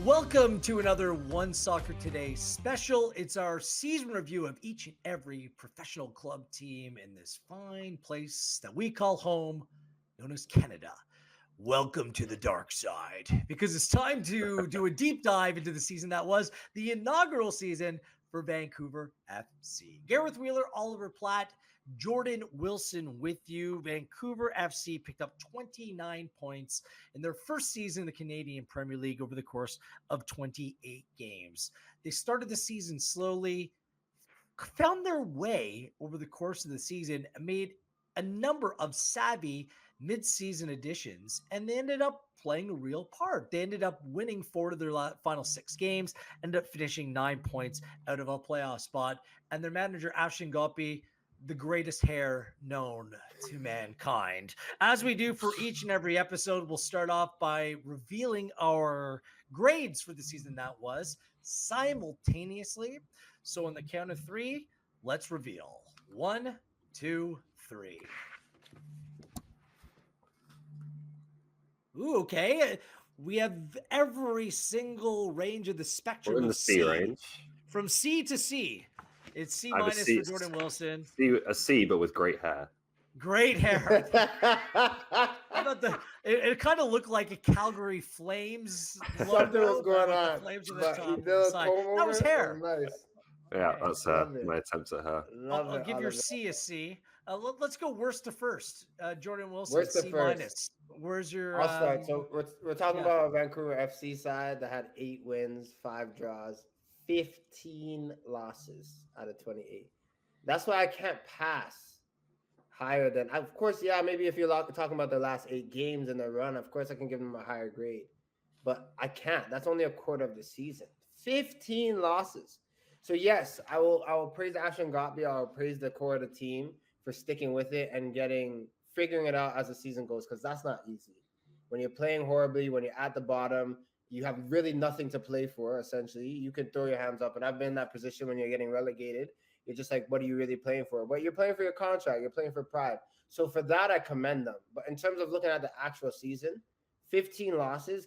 Welcome to another One Soccer Today special. It's our season review of each and every professional club team in this fine place that we call home, known as Canada. Welcome to the dark side, because it's time to do a deep dive into the season that was the inaugural season for Vancouver FC. Gareth Wheeler, Oliver Platt, Jordan Wilson with you. Vancouver FC picked up 29 points in their first season in the Canadian Premier League over the course of 28 games. They started the season slowly, found their way over the course of the season, made a number of savvy mid-season additions, and they ended up playing a real part. They ended up winning 4 of their final 6 games, ended up finishing 9 points out of a playoff spot, and their manager, Ashton Gopi, the greatest hair known to mankind. As we do for each and every episode, we'll start off by revealing our grades for the season that was simultaneously. So on the count of 3, let's reveal. 1, 2, 3. Ooh, okay. We have every single range of the spectrum. We're in the C range. From C to C. It's C minus for Jordan Wilson. A C, but with great hair. Great hair. I thought it kind of looked like a Calgary Flames logo. Something was going on. Flames on the top and the side. That was hair. Nice. Yeah, okay, that's my attempts at her. I'll give your C a C. Let's go worst to first. Jordan Wilson, worst C minus. Where's your? I'll start. So we're talking about a Vancouver FC side that had 8 wins, 5 draws, 15 losses out of 28. That's why I can't pass higher than. Of course, yeah, maybe if you're talking about the last 8 games in the run, of course I can give them a higher grade, but I can't. That's only a quarter of the season. 15 losses. So yes, I will praise Ashton Gottlieb. I will praise the core of the team for sticking with it and figuring it out as the season goes, because that's not easy. When you're playing horribly, when you're at the bottom, you have really nothing to play for, essentially. You can throw your hands up, and I've been in that position when you're getting relegated. You're just like, what are you really playing for? But you're playing for your contract. You're playing for pride. So for that, I commend them. But in terms of looking at the actual season, 15 losses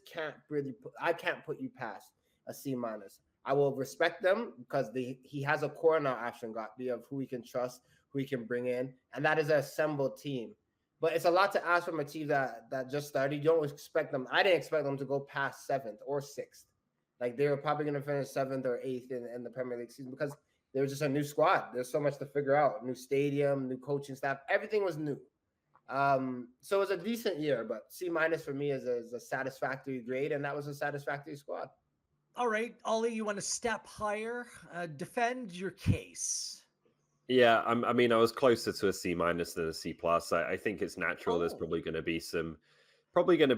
I can't put you past a C minus. I will respect them because he has a core now, Ashton Gottlieb, of who he can trust, who he can bring in, and that is an assembled team. But it's a lot to ask from a team that just started. You don't expect them. I didn't expect them to go past 7th or 6th. Like, they were probably going to finish 7th or 8th in the Premier League season because they were just a new squad. There's so much to figure out. New stadium, new coaching staff. Everything was new. So it was a decent year, but C minus for me is a satisfactory grade, and that was a satisfactory squad. All right, Ollie, you want to step higher? Defend your case. Yeah, I mean, I was closer to a C minus than a C plus. I think it's natural. There's probably going to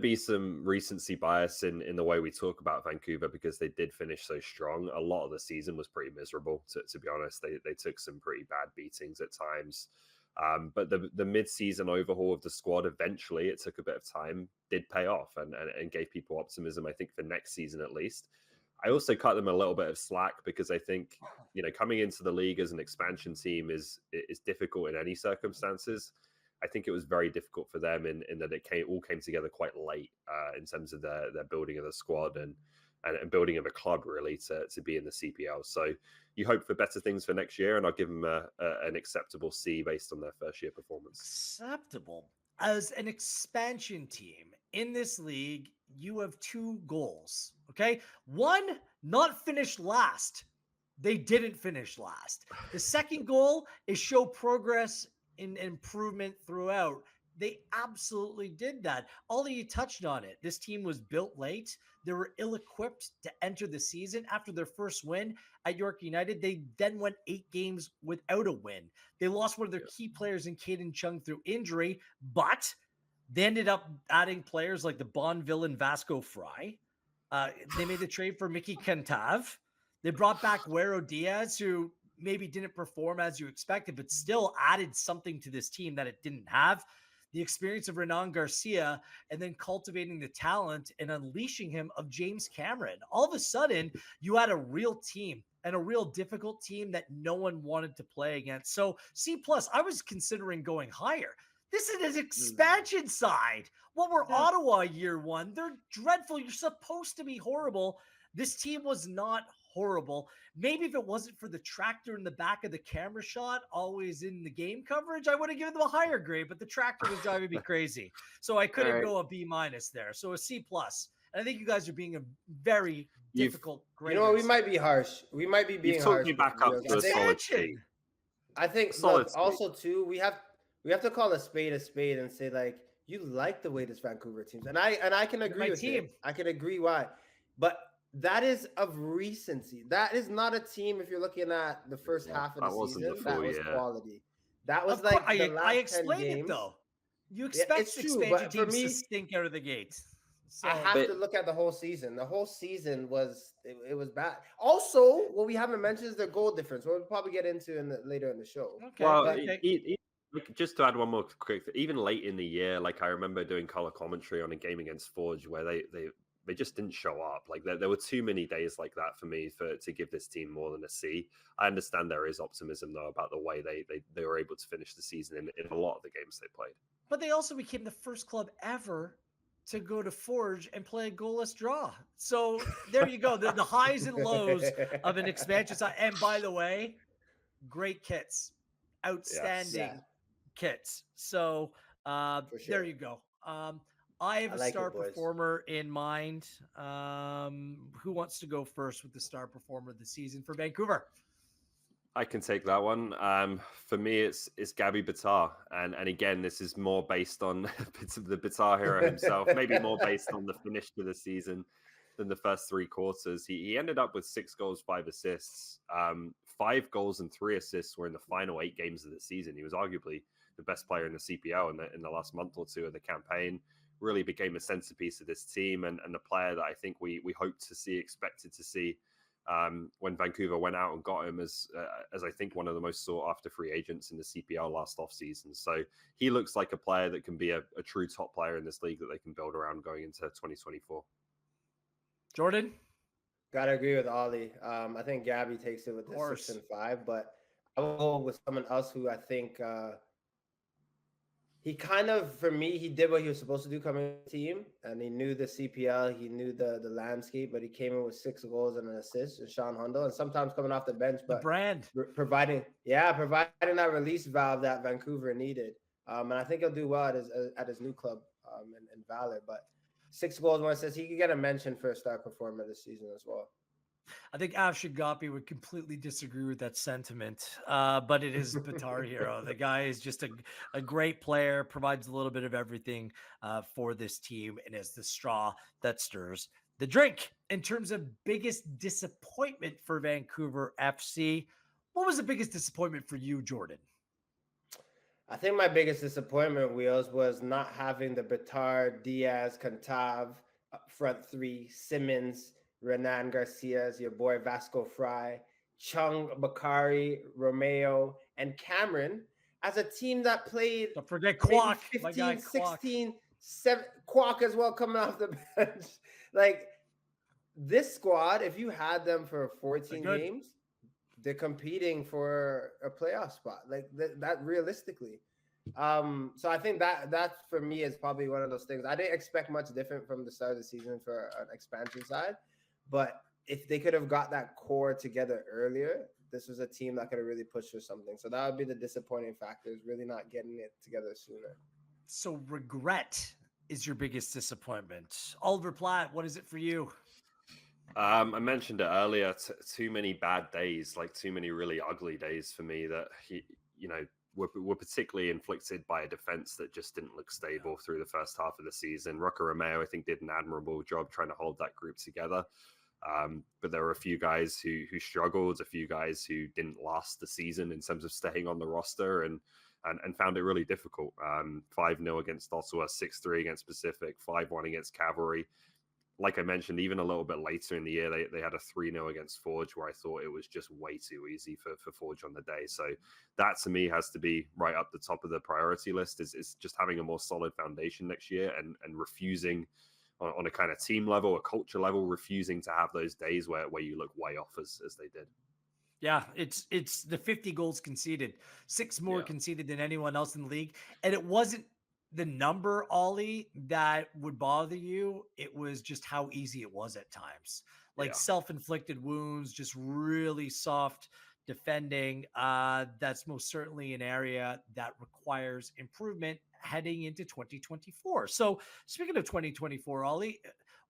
be some recency bias in the way we talk about Vancouver because they did finish so strong. A lot of the season was pretty miserable, to be honest. They took some pretty bad beatings at times. But the mid-season overhaul of the squad, eventually, it took a bit of time, did pay off and gave people optimism, I think, for next season at least. I also cut them a little bit of slack because I think, coming into the league as an expansion team is difficult in any circumstances. I think it was very difficult for them in that it all came together quite late in terms of their building of the squad and building of a club, really, to be in the CPL. So you hope for better things for next year, and I'll give them an acceptable C based on their first year performance. Acceptable. As an expansion team in this league, you have 2 goals, okay? 1, not finish last. They didn't finish last. The second goal is show progress in improvement throughout. They absolutely did that. Ollie, you touched on it. This team was built late. They were ill-equipped to enter the season. After their first win at York United, they then went 8 games without a win. They lost one of their key players in Caden Chung through injury, but they ended up adding players like the Bond villain Vasco Fry. They made the trade for Mickey Cantav. They brought back Guero Diaz, who maybe didn't perform as you expected, but still added something to this team that it didn't have. The experience of Renan Garcia, and then cultivating the talent and unleashing him of James Cameron. All of a sudden, you had a real team and a real difficult team that no one wanted to play against. So C+, I was considering going higher. This is an expansion side. What were Ottawa year 1? They're dreadful. You're supposed to be horrible. This team was not horrible. Maybe if it wasn't for the tractor in the back of the camera shot, always in the game coverage, I would have given them a higher grade, but the tractor was driving me crazy. So I couldn't right. go a B minus there. So a C plus. And I think you guys are being a very You've difficult You know what? We graders. might be harsh. We might be being you've talked harsh. me back with up Wheels. to a solid C. Expansion. I think A solid look, C. also too, we have to call a spade and say like you like the way this Vancouver team's, and I can They're agree my with team. it. I can agree why, but that is of recency. That is not a team. If you're looking at the first Yeah, half of that the wasn't season, the that full was year. quality. That was Of course, like the I last 10 explained it games. though. You Yeah, expect it's true, expansion but for teams to me, stink out of the gate. So I have But- to look at the whole season. The whole season was it was bad. Also, what we haven't mentioned is their goal difference. We'll probably get into later in the show. okay, Well, okay. like, just to add one more quick, even late in the year, like I remember doing color commentary on a game against Forge where they just didn't show up. Like there were too many days like that for me to give this team more than a C. I understand there is optimism though about the way they were able to finish the season in a lot of the games they played. But they also became the first club ever to go to Forge and play a goalless draw. So there you go. The highs and lows of an expansion side. And by the way, great kits, outstanding Yeah. kits. So For there sure. you go. I have I a like it, star boys. performer in mind. Who wants to go first with the star performer of the season for Vancouver? I can take that one. For me, it's Gabby Bitar, and again, this is more based on the Bitar hero himself. Maybe more based on the finish to the season than the first three quarters. He ended up with 6 goals, 5 assists. 5 goals and 3 assists were in the final 8 games of the season. He was arguably the best player in the CPL in the last month or two of the campaign. Really became a centerpiece of this team and the player that I think we hoped to see, expected to see. When Vancouver went out and got him as I think one of the most sought after free agents in the CPL last offseason. So he looks like a player that can be a true top player in this league that they can build around going into 2024. Jordan? Gotta agree with Ollie. I think Gabby takes it with the 6 and 5, but I will go with someone else who I think he kind of, for me, he did what he was supposed to do coming to the team, and he knew the CPL, he knew the landscape, but he came in with 6 goals and an assist, and Sean Hundle, and sometimes coming off the bench, but The brand. providing that release valve that Vancouver needed. And I think he'll do well at his new club in Valor, but 6 goals, 1 assist, he could get a mention for a star performer this season as well. I think Av Shagapi would completely disagree with that sentiment, but it is Bitar hero. The guy is just a great player, provides a little bit of everything for this team, and is the straw that stirs the drink. In terms of biggest disappointment for Vancouver FC, what was the biggest disappointment for you, Jordan? I think my biggest disappointment, Wheels, was not having the Bitar, Diaz, Cantav, front three, Simmons, Renan Garcia's, your boy Vasco Fry, Chung Bakari, Romeo, and Cameron as a team that played. Don't forget Kwok, 15, my guy Kwok. 16, 7, Kwok as well coming off the bench. Like this squad, if you had them for 14 games, they're competing for a playoff spot. Like that realistically. So I think that for me is probably one of those things. I didn't expect much different from the start of the season for an expansion side. But if they could have got that core together earlier, this was a team that could have really pushed for something. So that would be the disappointing factor, is really not getting it together sooner. So regret is your biggest disappointment. Oliver Platt, what is it for you? I mentioned it earlier, too many bad days, like too many really ugly days for me that, were particularly inflicted by a defense that just didn't look stable through the first half of the season. Rocco Romeo, I think, did an admirable job trying to hold that group together. But there were a few guys who struggled, a few guys who didn't last the season in terms of staying on the roster and found it really difficult. 5-0 against Ottawa, 6-3 against Pacific, 5-1 against Cavalry. Like I mentioned, even a little bit later in the year, they had a 3-0 against Forge, where I thought it was just way too easy for Forge on the day. So that, to me, has to be right up the top of the priority list, is just having a more solid foundation next year and refusing on a kind of team level, a culture level, refusing to have those days where you look way off as they did. Yeah, it's the 50 goals conceded, 6 more conceded than anyone else in the league. And it wasn't the number, Ollie, that would bother you, it was just how easy it was at times. Like Yeah. self-inflicted wounds, just really soft defending. That's most certainly an area that requires improvement heading into 2024. So speaking of 2024, Ollie,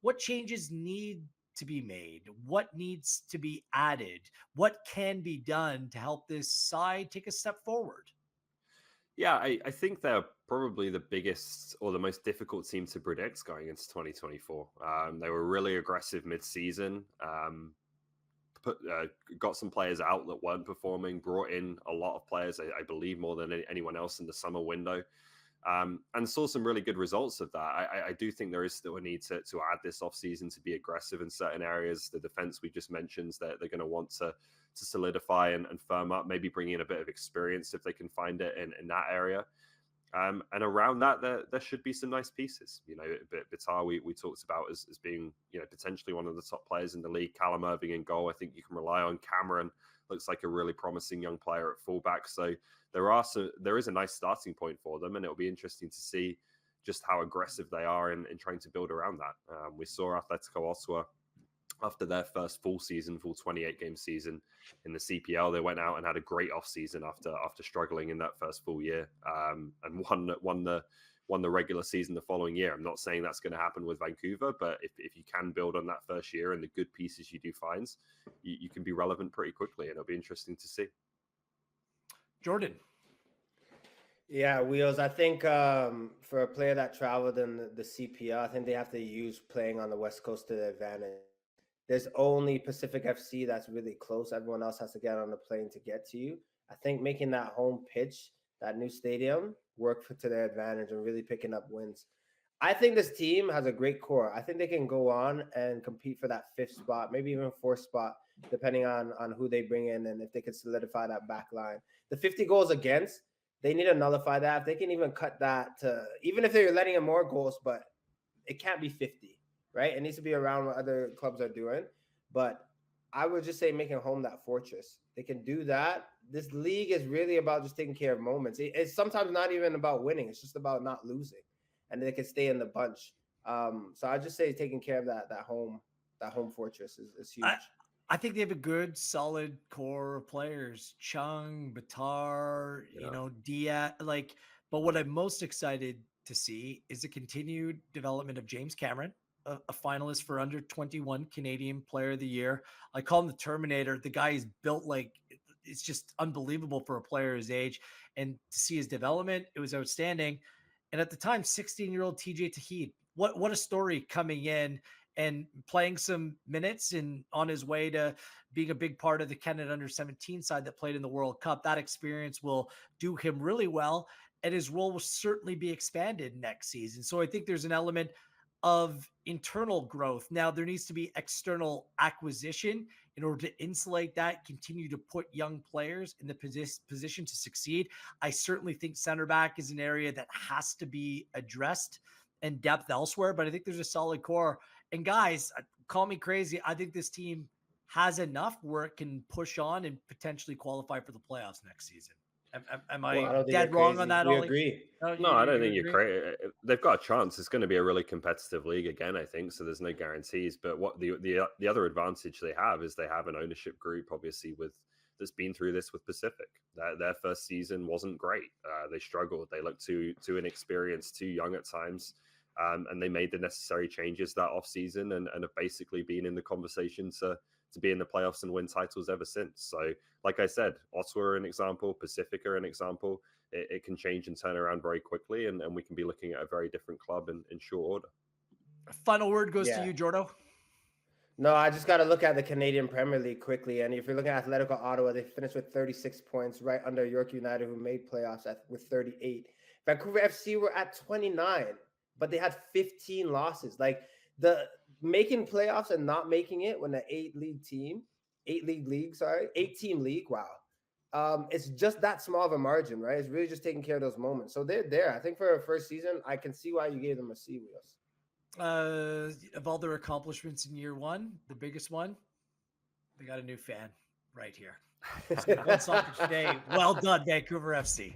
what changes need to be made? What needs to be added? What can be done to help this side take a step forward? Yeah, I think they're probably the biggest or the most difficult team to predict going into 2024. They were really aggressive mid-season. Put got some players out that weren't performing, brought in a lot of players, I believe more than anyone else in the summer window, and saw some really good results of that. I do think there is still a need to add this offseason to be aggressive in certain areas. The defense we just mentioned, that they're going to want to solidify and firm up, maybe bring in a bit of experience if they can find it in that area. And around that, there should be some nice pieces. You know, Bitar we talked about as being, you know, potentially one of the top players in the league. Callum Irving in goal, I think you can rely on. Cameron looks like a really promising young player at fullback. So there is a nice starting point for them, and it'll be interesting to see just how aggressive they are in trying to build around that. We saw Atletico Ottawa after their first full 28 game season in the CPL. They went out and had a great off season after struggling in that first full year, and won the regular season the following year. I'm not saying that's going to happen with Vancouver, but if you can build on that first year and the good pieces you do find, you can be relevant pretty quickly, and it'll be interesting to see. Jordan. Yeah, Wheels. I think for a player that traveled in the CPL, I think they have to use playing on the West Coast to their advantage. There's only Pacific FC that's really close. Everyone else has to get on the plane to get to you. I think making that home pitch, that new stadium, work to their advantage and really picking up wins. I think this team has a great core. I think they can go on and compete for that fifth spot, maybe even fourth spot, depending on who they bring in and if they can solidify that back line. The 50 goals against, they need to nullify that. If they can even cut that to, even if they're letting in more goals, but it can't be 50. Right? It needs to be around what other clubs are doing. But I would just say making home that fortress. They can do that. This league is really about just taking care of moments. It's sometimes not even about winning. It's just about not losing. And they can stay in the bunch. So I just say taking care of that home fortress is huge. I think they have a good, solid core of players. Chung, Bitar, Diaz. But what I'm most excited to see is the continued development of James Cameron, a finalist for under 21 Canadian Player of the Year. I call him the Terminator. The guy is built like it's just unbelievable for a player his age. And to see his development, it was outstanding. And at the time, 16-year-old TJ Tahid. What a story coming in and playing some minutes and on his way to being a big part of the Canada under-17 side that played in the World Cup. That experience will do him really well, and his role will certainly be expanded next season. So I think there's an element of internal growth. Now, there needs to be external acquisition in order to insulate that, continue to put young players in the position to succeed. I certainly think center back is an area that has to be addressed and depth elsewhere, but I think there's a solid core. And guys, call me crazy, I think this team has enough where it can push on and potentially qualify for the playoffs next season. Am I dead wrong on that, We Ollie? agree. No, I don't think you're crazy. They've got a chance. It's going to be a really competitive league again, I think. So there's no guarantees. But what the other advantage they have is they have an ownership group, obviously, that's been through this with Pacific. Their first season wasn't great. They struggled. They looked too inexperienced, too young at times. And they made the necessary changes that off season and have basically been in the conversation to be in the playoffs and win titles ever since. So, like I said, Ottawa are an example, Pacific are an example. It can change and turn around very quickly, and we can be looking at a very different club in short order. Final word goes to you, Jordo. No, I just got to look at the Canadian Premier League quickly. And if you're looking at Atletico Ottawa, they finished with 36 points, right under York United, who made playoffs with 38. Vancouver FC were at 29, but they had 15 losses. Like the making playoffs and not making it when the 8-team league, wow. It's just that small of a margin, right? It's really just taking care of those moments. So they're there. I think for a first season, I can see why you gave them a C, Wheels. Of all their accomplishments in year one, the biggest one, they got a new fan right here. One soccer today. Well done, Vancouver FC.